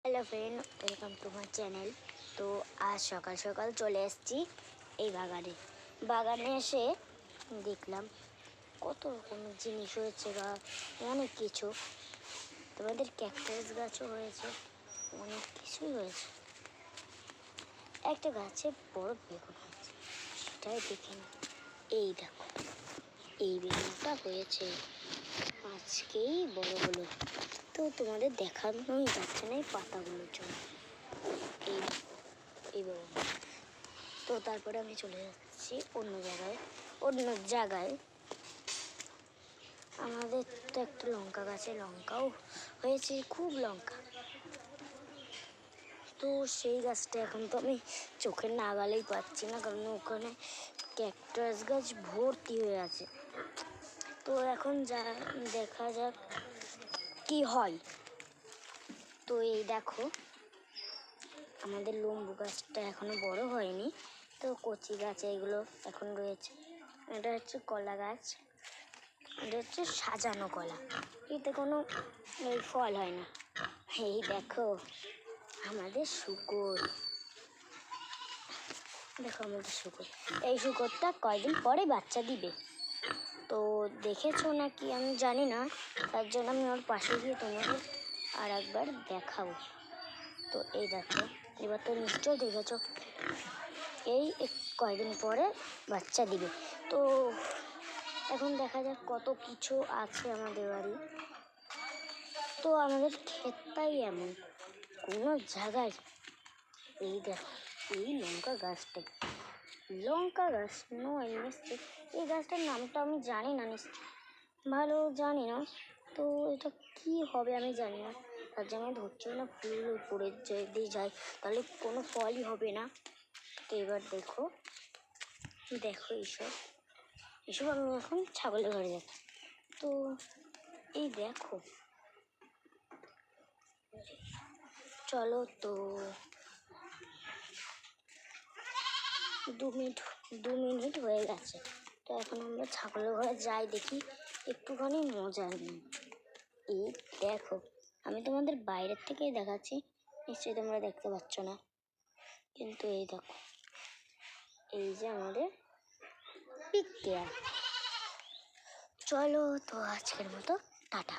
Hello friend, welcome to my channel. তো আজ সকাল সকাল চলে এসেছি এই বাগানে এসে দেখলাম কত রকমের জিনিস হয়েছে বা অনেক কিছু। তোমাদের ক্যাকটাস গাছও হয়েছে, অনেক কিছুই হয়েছে। একটা গাছে বড় বেগুন হয়েছে, সেটাই দেখে না। এই দেখো, এই বেগুনটা হয়েছে আজকেই বড় হলো। তো তোমাদের দেখানোই যাচ্ছে না এই পাতাগুলোর জন্য। এই বেগুন। তো তারপরে আমি চলে যাচ্ছি অন্য জায়গায়। আমাদের তো একটা লঙ্কা গাছে লঙ্কাও হয়েছে, খুব লঙ্কা। তো সেই গাছটা এখন তো আমি চোখের নাগালেই পাচ্ছি না, কারণ ওখানে ক্যাকটাস গাছ ভর্তি হয়ে আছে। তো এখন দেখা যাক কি হয়। তো এই দেখো, আমাদের লেবু গাছটা এখনো বড় হয়নি, তো কচি গাছ এগুলো এখন রয়েছে। এটা হচ্ছে কলা গাছ, এটা হচ্ছে সাজানো কলা, এতে কোনো ফল হয় না। এই দেখো আমাদের শুকর, এই শুকরটা কয়দিন পরে বাচ্চা দিবে। তো দেখেছো নাকি আমি জানি না, তার জন্য আমি ওর পাশে গিয়ে তোমাদের আর একবার দেখাবো। তো এই দেখো, এবার তো নিশ্চয় দেখেছো, এই কয়দিন পরে বাচ্চা দিবে। তো এখন দেখা যাক কত কিছু আছে আমাদের বাড়ি। তো আমাদের ক্ষেতটাই এমন, কোনো জায়গায়। এই দেখো, এই লঙ্কা গাছ নয় নিশ্চয়, এই গাছটার নামটা আমি জানি না, ভালো জানি না। তো এটা কি হবে আমি জানি না, তার জন্য ধরছি না। ফুল পড়ে যদি যায় তাহলে কোনো ফলই হবে না। তো এবার দেখো এসব আমি এখন ছাগলের ঘরে যাচ্ছি। তো এই দেখো, চলো তো 2 মিনিট হয়ে গেছে। তো এখন আমরা ছাগলের ঘরে যাই, দেখি একটুখানি মজা নিই। এই দেখো, আমি তোমাদের বাইরের থেকেই দেখাচ্ছি, নিশ্চয়ই তোমরা দেখতে পাচ্ছ না, কিন্তু এই দেখো, এই যে আমাদের পিক দেয়া। চলো তো আজকের মতো টাটা।